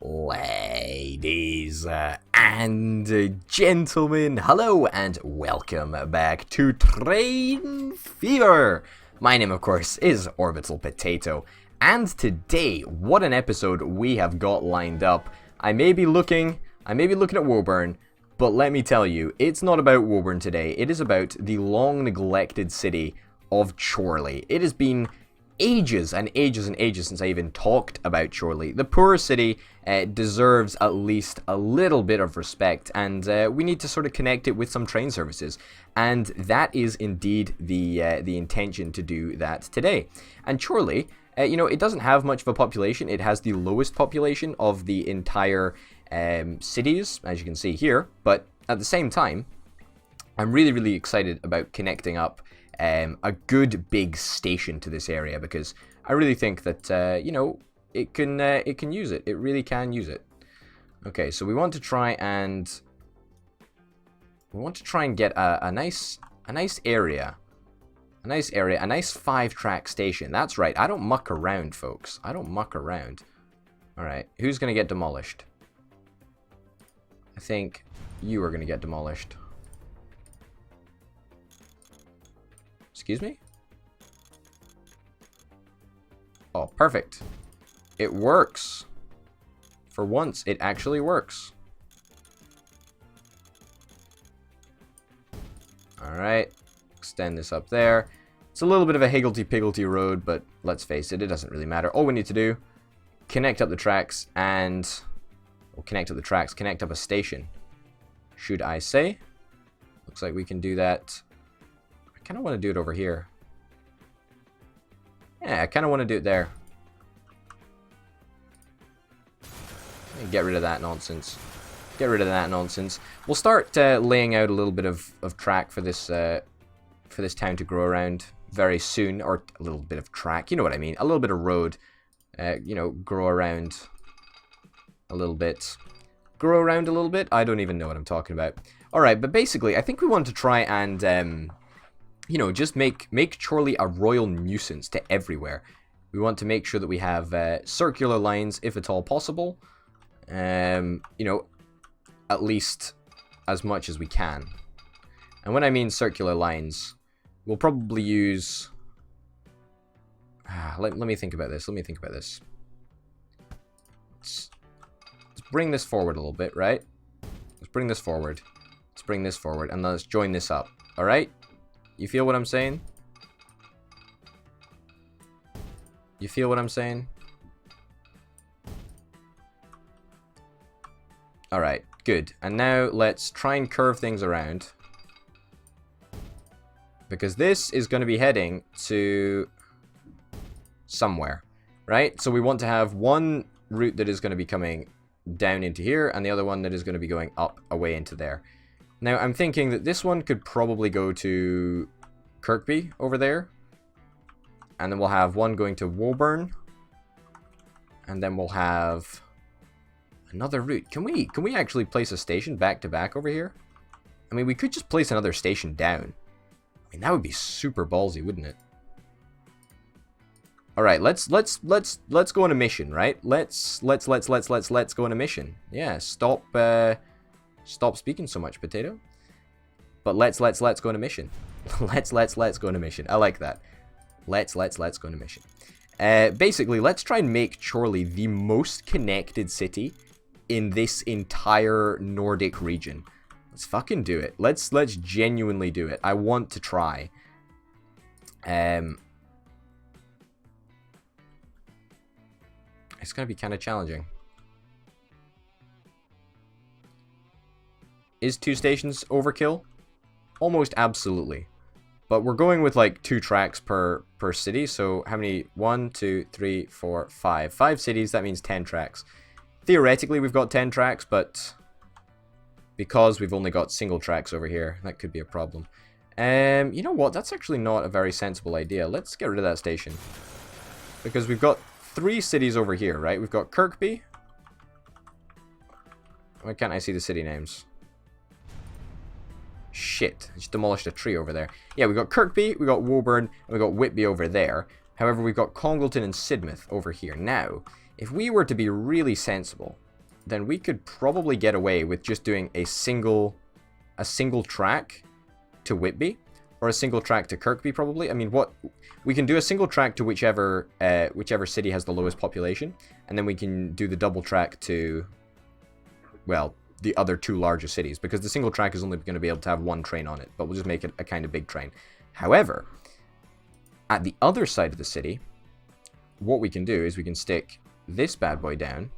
Ladies and gentlemen, hello and welcome back to Train Fever. My name, of course, is Orbital Potato, and today, what an episode we have got lined up. I may be looking at Woburn, but let me tell you, it's not about Woburn today. It is about the long-neglected city of Chorley. It has been ages and ages and ages since I even talked about Chorley. The poor city deserves at least a little bit of respect, and we need to sort of connect it with some train services, and that is indeed the intention to do that today. And Chorley, it doesn't have much of a population. It has the lowest population of the entire cities, as you can see here, but at the same time, I'm really excited about connecting up a good big station to this area, because I really think that it can use it. It really can use it. Okay, so we want to try and get a nice area. A nice 5-track station. That's right. I don't muck around, folks. I don't muck around. All right, who's going to get demolished? I think you are going to get demolished. Excuse me? Oh, perfect. It works. For once, it actually works. Alright. Extend this up there. It's a little bit of a higgledy-piggledy road, but let's face it, it doesn't really matter. All we need to do, connect up the tracks and... Well, connect up a station, should I say. Looks like we can do that. I kind of want to do it over here. Yeah, I kind of want to do it there. Get rid of that nonsense. Get rid of that nonsense. We'll start laying out a little bit of track for this town to grow around very soon, or a little bit of track. You know what I mean? A little bit of road. Grow around a little bit. Grow around a little bit? I don't even know what I'm talking about. Alright, but basically, I think we want to try and, just make Chorley a royal nuisance to everywhere. We want to make sure that we have circular lines, if at all possible. At least as much as we can. And when I mean circular lines, we'll probably use... let me think about this. Let's bring this forward a little bit, right? Let's bring this forward. And let's join this up. Alright? You feel what I'm saying? Alright, good. And now let's try and curve things around, because this is going to be heading to somewhere, right? So we want to have one route that is going to be coming down into here, and the other one that is going to be going up away into there. Now, I'm thinking that this one could probably go to Kirkby over there, and then we'll have one going to Woburn, and then we'll have another route. Can we actually place a station back to back over here? I mean, we could just place another station down. I mean, that would be super ballsy, wouldn't it? All right, let's go on a mission, right? Let's go on a mission. Yeah, stop speaking so much, Potato. But let's go on a mission. let's go on a mission. I like that. Let's go on a mission. Basically, let's try and make Chorley the most connected city in this entire Nordic region. Let's fucking do it. Let's genuinely do it. I want to try. It's going to be kind of challenging. Is 2 stations overkill? Almost absolutely. But we're going with like 2 tracks per city. So how many? 1, 2, 3, 4, 5. 5 cities, that means 10 tracks. Theoretically, we've got 10 tracks, but because we've only got single tracks over here, that could be a problem. You know what? That's actually not a very sensible idea. Let's get rid of that station. Because we've got 3 cities over here, right? We've got Kirkby. Why can't I see the city names? Shit, I just demolished a tree over there. Yeah, we've got Kirkby, we've got Woburn, and we've got Whitby over there. However, we've got Congleton and Sidmouth over here. Now, if we were to be really sensible, then we could probably get away with just doing a single track to Whitby, or a single track to Kirkby, probably. I mean, we can do a single track to whichever city has the lowest population, and then we can do the double track to, well, the other two larger cities, because the single track is only going to be able to have one train on it, but we'll just make it a kind of big train. However, at the other side of the city, what we can do is we can stick this bad boy down,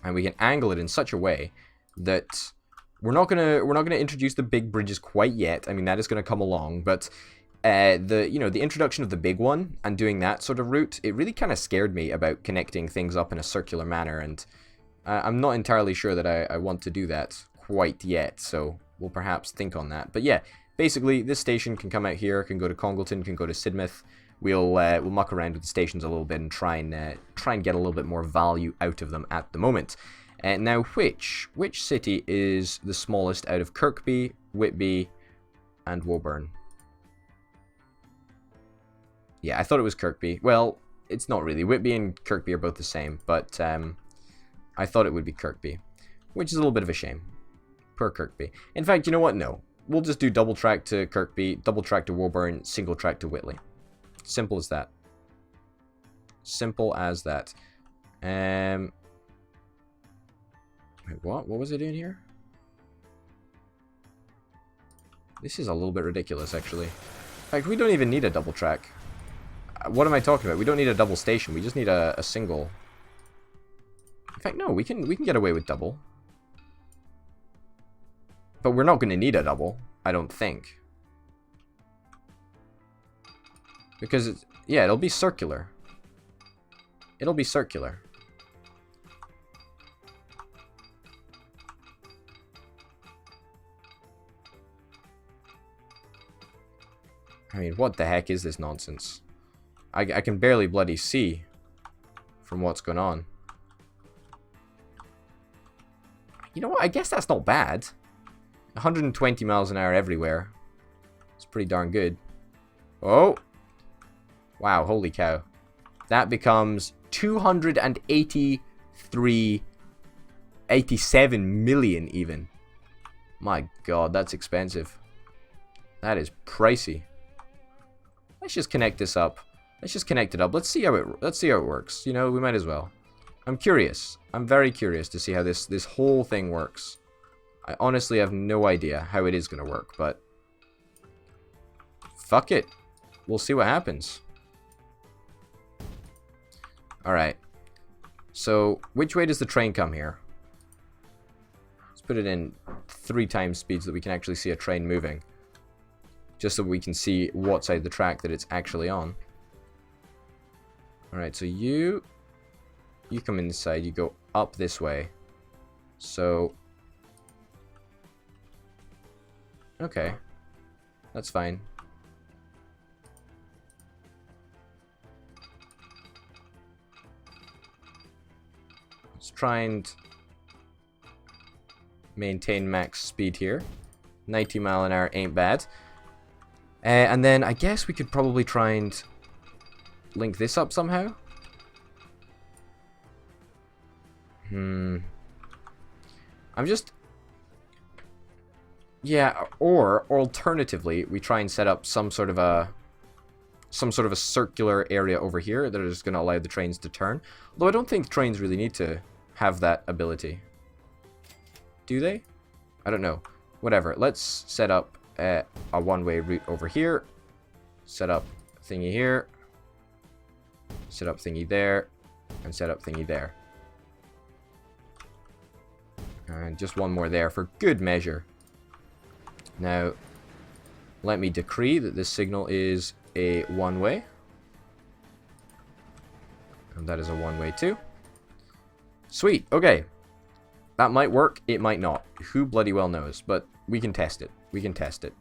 and we can angle it in such a way that we're not gonna introduce the big bridges quite yet. I mean, that is gonna come along, but the introduction of the big one and doing that sort of route, it really kind of scared me about connecting things up in a circular manner, and I'm not entirely sure that I want to do that quite yet. So we'll perhaps think on that. But yeah, basically this station can come out here, can go to Congleton, can go to Sidmouth. We'll muck around with the stations a little bit and try and get a little bit more value out of them at the moment. Now, which city is the smallest out of Kirkby, Whitby, and Woburn? Yeah, I thought it was Kirkby. Well, it's not really. Whitby and Kirkby are both the same, but I thought it would be Kirkby, which is a little bit of a shame. Poor Kirkby. In fact, you know what? No. We'll just do double track to Kirkby, double track to Woburn, single track to Whitley. Simple as that. Simple as that. Wait, what? What was I doing here? This is a little bit ridiculous, actually. In fact, we don't even need a double track. What am I talking about? We don't need a double station. We just need a single. In fact, no, we can get away with double. But we're not going to need a double, I don't think. Because, yeah, it'll be circular. It'll be circular. I mean, what the heck is this nonsense? I can barely bloody see from what's going on. You know what? I guess that's not bad. 120 miles an hour everywhere. It's pretty darn good. Oh! Wow, holy cow. That becomes 87 million even. My god, that's expensive. That is pricey. Let's just connect this up. Let's just connect it up. Let's see how it works. You know, we might as well. I'm curious. I'm very curious to see how this whole thing works. I honestly have no idea how it is going to work, but fuck it. We'll see what happens. Alright. So, which way does the train come here? Let's put it in 3 times speed so that we can actually see a train moving. Just so we can see what side of the track that it's actually on. Alright, so you come in this side, you go up this way. So, okay, that's fine. Let's try and maintain max speed here. 90 mile an hour ain't bad. And then I guess we could probably try and link this up somehow. I'm just... Yeah, or alternatively, we try and set up some sort of a circular area over here that is going to allow the trains to turn. Although I don't think trains really need to have that ability. Do they? I don't know. Whatever. Let's set up a one-way route over here. Set up thingy here. Set up thingy there. And set up thingy there. And just one more there for good measure. Now, let me decree that this signal is a one-way. And that is a one-way too. Sweet, okay. That might work, it might not. Who bloody well knows, but we can test it. We can test it.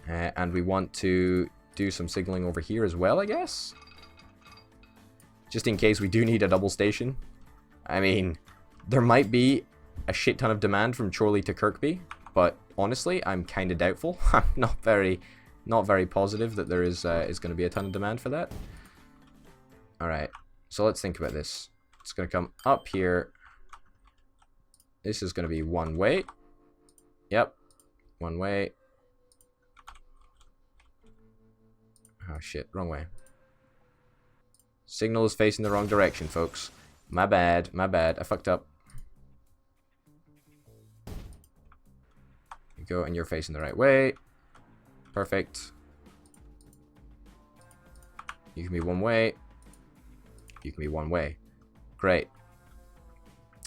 And we want to do some signaling over here as well, I guess? Just in case we do need a double station. I mean, there might be a shit ton of demand from Chorley to Kirkby, but honestly, I'm kind of doubtful. I'm not very positive that there is going to be a ton of demand for that. Alright, so let's think about this. It's going to come up here, This is going to be one way. Yep. One way. Oh shit, wrong way. Signal is facing the wrong direction, folks. My bad, my bad. I fucked up. You go, and you're facing the right way. Perfect. You can be one way. You can be one way. Great.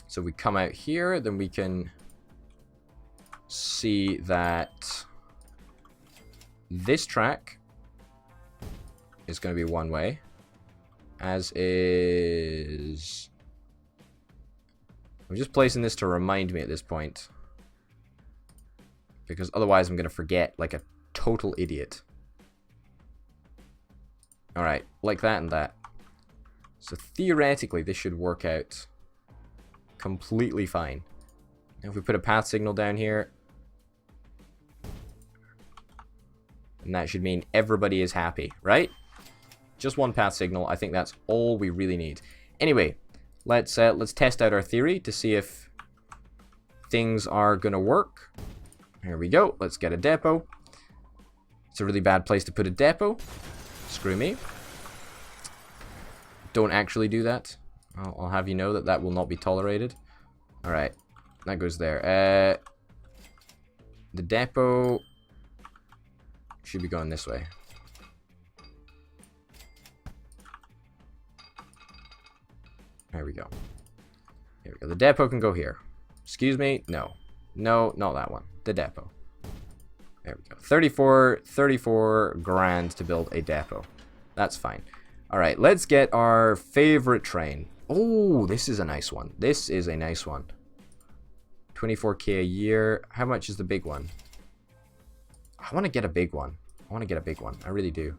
So we come out here, then we can see that this track is going to be one way, as is... I'm just placing this to remind me at this point, because otherwise I'm going to forget like a total idiot. Alright, like that and that. So theoretically this should work out completely fine. Now if we put a path signal down here, and that should mean everybody is happy, right? Just one path signal. I think that's all we really need. Anyway, let's test out our theory to see if things are gonna work. Here we go. Let's get a depot. It's a really bad place to put a depot. Screw me. Don't actually do that. I'll have you know that that will not be tolerated. Alright. That goes there. The depot should be going this way. There we go. Here we go. The depot can go here. Excuse me? No. No, not that one. The depot. There we go. 34 grand to build a depot. That's fine. Alright, let's get our favorite train. Oh, this is a nice one. This is a nice one. 24k a year. How much is the big one? I want to get a big one. I want to get a big one. I really do.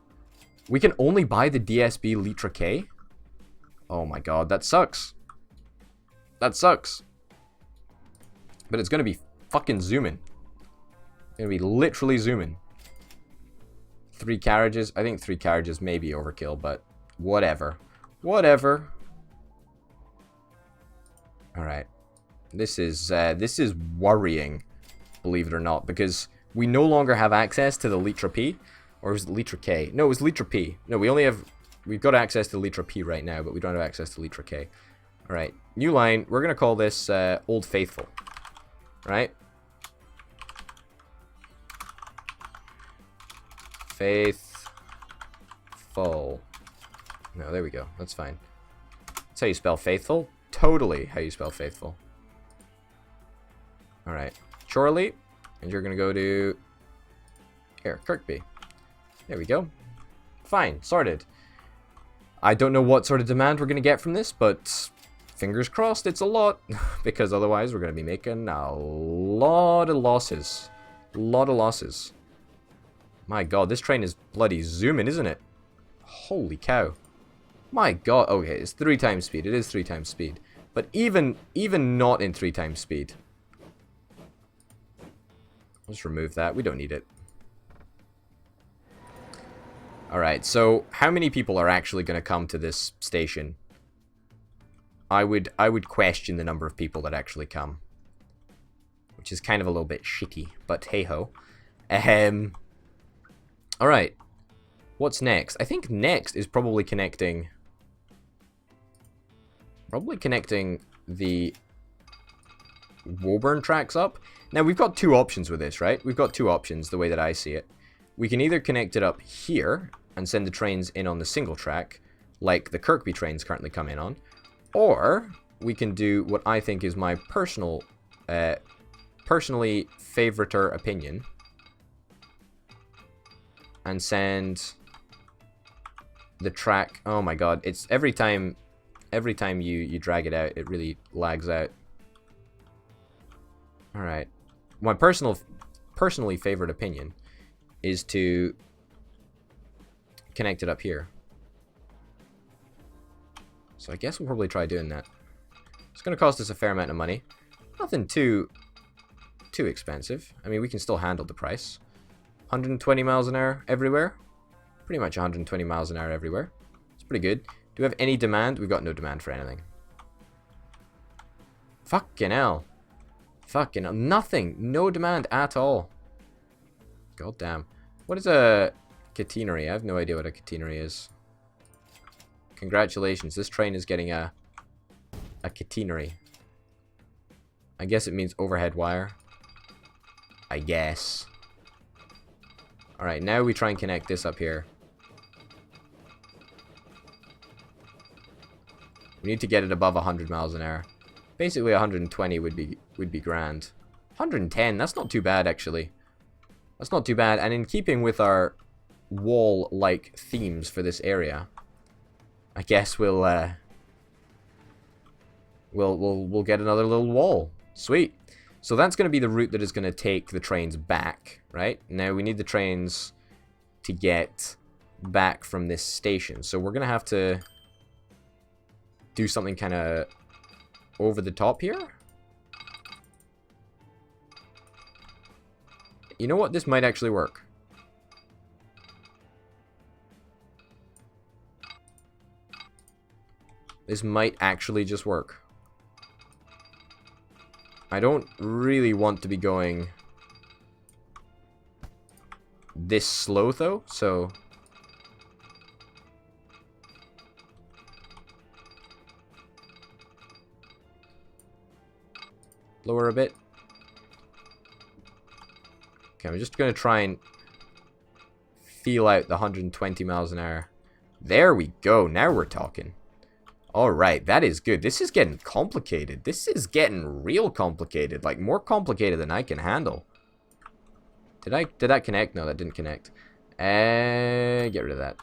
We can only buy the DSB Litra K? Oh my god, that sucks. That sucks. But it's going to be fucking zooming. It's going to be literally zooming. 3 carriages. I think 3 carriages may be overkill, but whatever. Whatever. Alright. This is worrying, believe it or not, because we no longer have access to the Litra P. Or was it Litra K? No, it was Litra P. No, we've got access to Litra P right now, but we don't have access to Litra K. Alright, new line. We're going to call this Old Faithful. Right? Faithful. No, there we go. That's fine. That's how you spell faithful. Totally how you spell faithful. Alright. Chorley. And you're going to go to... here, Kirkby. There we go. Fine. Sorted. I don't know what sort of demand we're going to get from this, but fingers crossed it's a lot. Because otherwise we're going to be making a lot of losses. A lot of losses. My god, this train is bloody zooming, isn't it? Holy cow. My god. Okay, it's 3 times speed. It is 3 times speed. But even not in 3 times speed. Let's remove that. We don't need it. Alright, so how many people are actually going to come to this station? I would question the number of people that actually come. Which is kind of a little bit shitty, but hey-ho. Alright. What's next? I think next is probably connecting... the Woburn tracks up. Now, we've got 2 options with this, right? We've got 2 options, the way that I see it. We can either connect it up here and send the trains in on the single track, like the Kirkby trains currently come in on, or we can do what I think is my personally favoriter opinion, and send the track. Oh my god, it's every time you drag it out, it really lags out. All right, my personally favorite opinion is to connect it up here. So I guess we'll probably try doing that. It's going to cost us a fair amount of money. Nothing too expensive. I mean, we can still handle the price. 120 miles an hour everywhere. Pretty much 120 miles an hour everywhere. It's pretty good. Do we have any demand? We've got no demand for anything. Fucking hell. Fucking nothing. No demand at all. God damn. What is a catenary? I have no idea what a catenary is. Congratulations. This train is getting a catenary. I guess it means overhead wire. I guess. Alright, now we try and connect this up here. We need to get it above 100 miles an hour. Basically 120 would be grand. 110, that's not too bad actually. That's not too bad, and in keeping with our wall-like themes for this area, I guess we'll get another little wall. Sweet. So that's going to be the route that is going to take the trains back, right? Now we need the trains to get back from this station. So we're going to have to do something kind of over the top here. You know what? This might actually work. This might actually just work. I don't really want to be going this slow though, so lower a bit. Okay, I'm just going to try and feel out the 120 miles an hour. There we go. Now we're talking. Alright, that is good. This is getting complicated. This is getting real complicated. Like, more complicated than I can handle. Did that connect? No, that didn't connect. Get rid of that.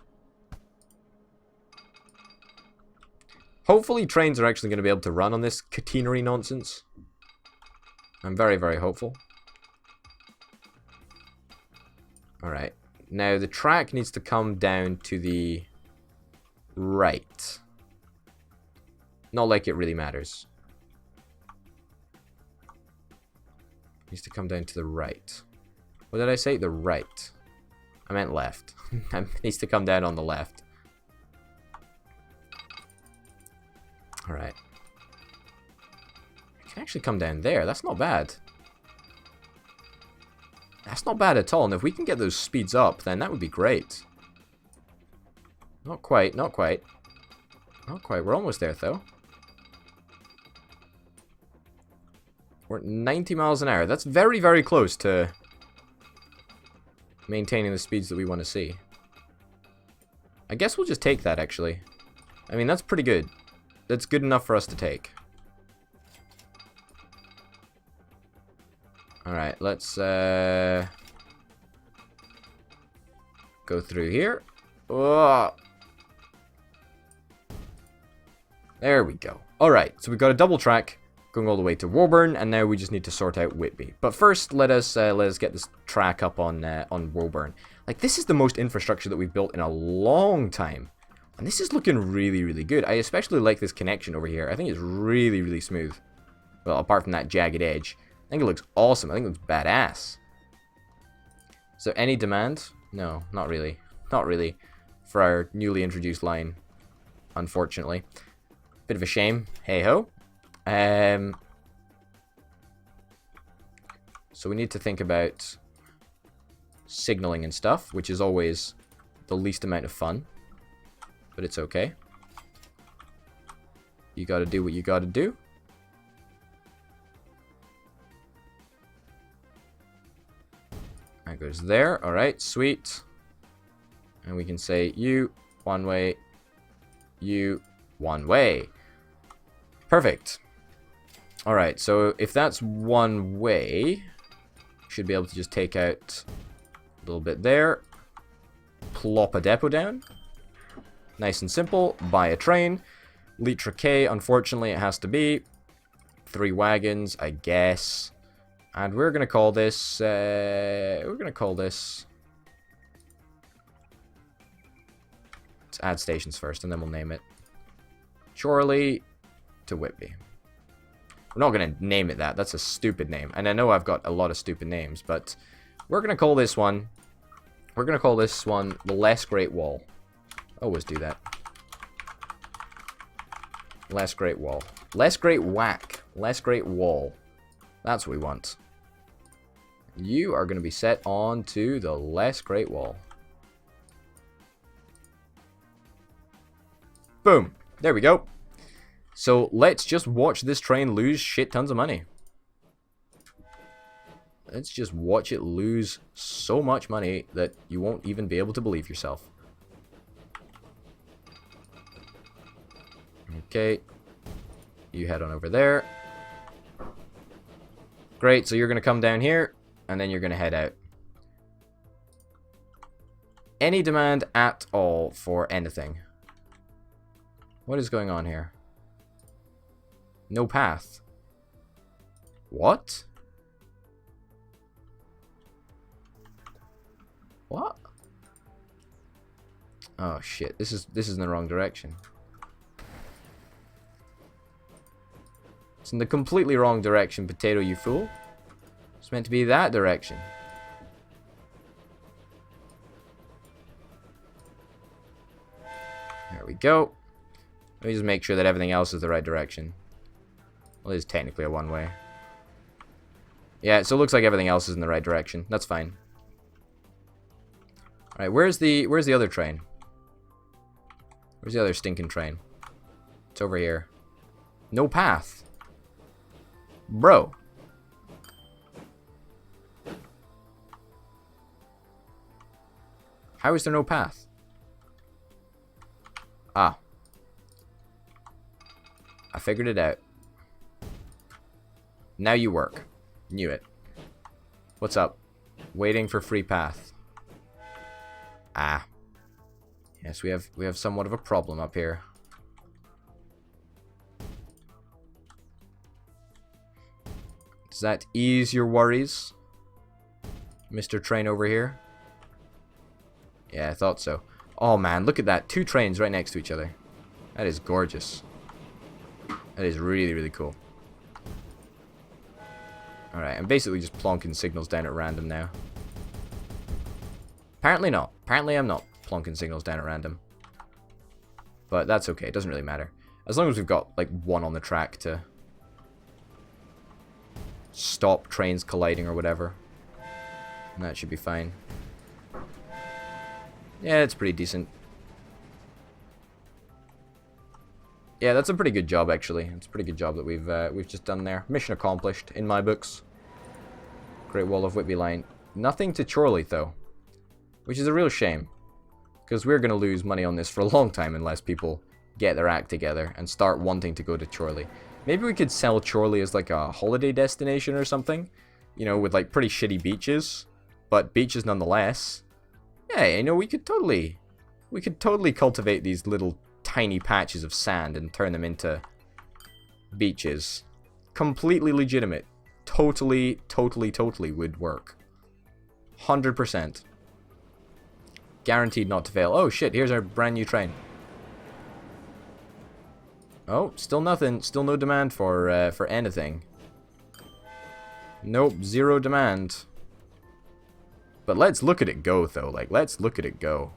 Hopefully trains are actually going to be able to run on this catenary nonsense. I'm very, very hopeful. Alright. Now, the track needs to come down to the right. Not like it really matters. Needs to come down to the right. What did I say? The right. I meant left. It needs to come down on the left. Alright. It can actually come down there. That's not bad. That's not bad at all. And if we can get those speeds up, then that would be great. Not quite. Not quite. Not quite. We're almost there, though. We're at 90 miles an hour. That's very, very close to maintaining the speeds that we want to see. I guess we'll just take that, actually. I mean, that's pretty good. That's good enough for us to take. Alright, let's go through here. Oh. There we go. Alright, so we've got a double track going all the way to Woburn, and now we just need to sort out Whitby. But first, let us get this track up on Woburn. Like, this is the most infrastructure that we've built in a long time. And this is looking really, really good. I especially like this connection over here. I think it's really, really smooth. Well, apart from that jagged edge. I think it looks awesome. I think it looks badass. So, any demand? No, not really. Not really. For our newly introduced line. Unfortunately. Bit of a shame. Hey-ho. So we need to think about signaling and stuff, which is always the least amount of fun. But it's okay. You gotta do what you gotta do. That goes there. Alright, sweet. And we can say, you, one way. You, one way. Perfect. Alright, so if that's one way, should be able to just take out a little bit there. Plop a depot down. Nice and simple. Buy a train. Litra K, unfortunately it has to be. 3 wagons, I guess. And we're gonna call this, let's add stations first and then we'll name it. Chorley to Whitby. We're not going to name it that. That's a stupid name. And I know I've got a lot of stupid names, but we're going to call this one... We're going to call this one the Less Great Wall. Always do that. Less Great Wall. Less Great Whack. Less Great Wall. That's what we want. You are going to be set onto the less Great Wall. Boom. There we go. So let's just watch this train lose shit tons of money. Let's just watch it lose so much money that you won't even be able to believe yourself. Okay. You head on over there. Great, so you're going to come down here, and then you're going to head out. Any demand at all for anything? What is going on here? No path. What? What? Oh shit, this is in the wrong direction. It's in the completely wrong direction, Potato, you fool. It's meant to be that direction. There we go. Let me just make sure that everything else is the right direction. Well, it is technically a one-way. Yeah, so it looks like everything else is in the right direction. That's fine. Alright, where's the other train? Where's the other stinking train? It's over here. No path. Bro. How is there no path? Ah. I figured it out. Now you work. Knew it. What's up? Waiting for free path. Ah. Yes, we have somewhat of a problem up here. Does that ease your worries, Mr. Train over here? Yeah, I thought so. Oh man, look at that. 2 trains right next to each other. That is gorgeous. That is really, really cool. Alright, I'm basically just plonking signals down at random now. Apparently not. Apparently I'm not plonking signals down at random. But that's okay. It doesn't really matter. As long as we've got, like, one on the track to stop trains colliding or whatever. And that should be fine. Yeah, it's pretty decent. Yeah, that's a pretty good job, actually. It's a pretty good job that we've just done there. Mission accomplished, in my books. Great Wall of Whitby line. Nothing to Chorley, though. Which is a real shame. Because we're going to lose money on this for a long time unless people get their act together and start wanting to go to Chorley. Maybe we could sell Chorley as like a holiday destination or something. You know, with like pretty shitty beaches. But beaches nonetheless. Yeah, you know, we could totally cultivate these little tiny patches of sand and turn them into beaches. Completely legitimate. Totally would work. 100%. Guaranteed not to fail. Oh shit, here's our brand new train. Oh, still nothing. Still no demand for anything. Nope, 0 demand. But let's look at it go, though. Like, let's look at it go.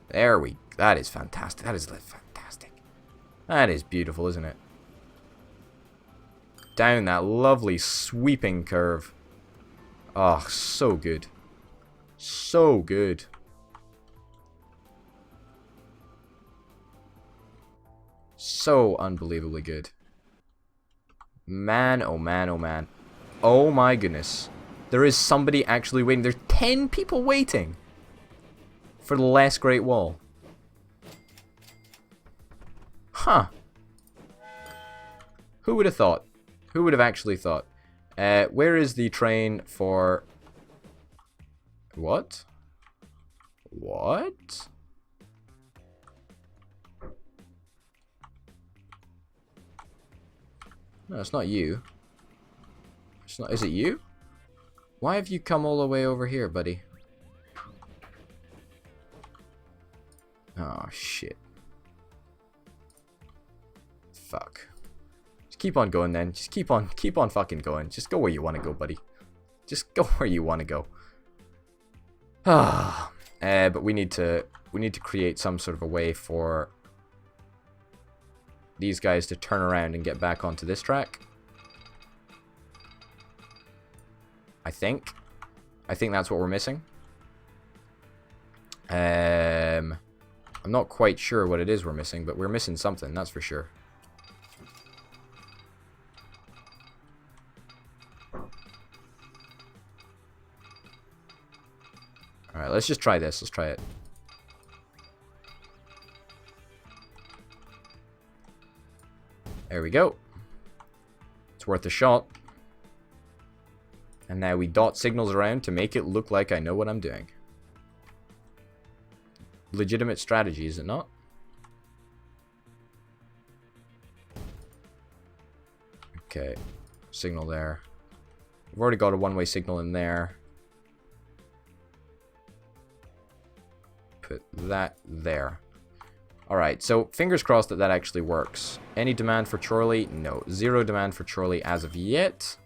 There we... That is fantastic. That is fantastic. That is beautiful, isn't it? Down that lovely sweeping curve. Oh, so good. So good. So unbelievably good. Man, oh man, oh man. Oh my goodness. There is somebody actually waiting. There's 10 people waiting for the last Great Wall. Huh. Who would have thought? Who would have actually thought? Where is the train for... What? What? No, it's not you. It's not... Is it you? Why have you come all the way over here, buddy? Oh, shit. Fuck. Just keep on going then. Just keep on fucking going. Just go where you want to go, buddy. Just go where you want to go. Ah. But we need to create some sort of a way for these guys to turn around and get back onto this track. I think that's what we're missing. I'm not quite sure what it is we're missing, but we're missing something, that's for sure. Alright, let's just try this. Let's try it. There we go. It's worth a shot. And now we dot signals around to make it look like I know what I'm doing. Legitimate strategy, is it not? Okay. Signal there. We've already got a one-way signal in there. Put that there. Alright, so fingers crossed that that actually works. Any demand for Chorley? No. Zero demand for Chorley as of yet.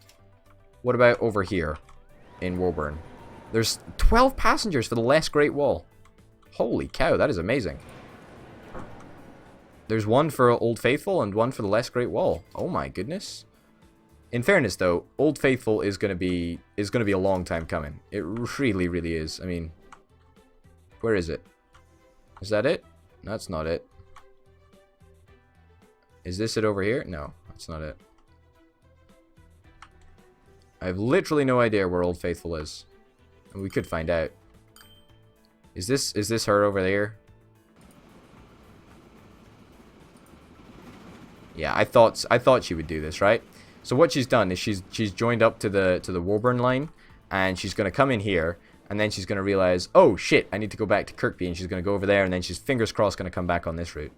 What about over here in Woburn? There's 12 passengers for the Less Great Wall. Holy cow, that is amazing. There's one for Old Faithful and one for the Less Great Wall. Oh my goodness. In fairness though, Old Faithful is gonna be a long time coming. It really, really is. I mean, where is it? Is that it? That's not it. Is this it over here? No, that's not it. I have literally no idea where Old Faithful is. And we could find out. Is this her over there? Yeah, I thought she would do this, right? So what she's done is she's joined up to the Woburn line, and she's gonna come in here, and then she's gonna realize, oh shit, I need to go back to Kirkby, and she's gonna go over there, and then she's fingers crossed gonna come back on this route.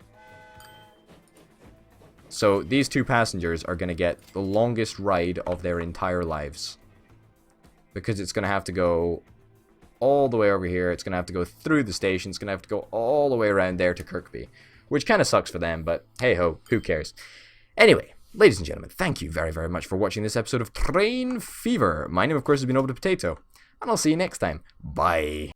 So these two passengers are gonna get the longest ride of their entire lives, because it's gonna have to go all the way over here. It's gonna have to go through the station. It's gonna have to go all the way around there to Kirkby, which kind of sucks for them, but hey ho, who cares? Anyway, ladies and gentlemen, thank you very, very much for watching this episode of Train Fever. My name, of course, has been Over the Potato, and I'll see you next time. Bye.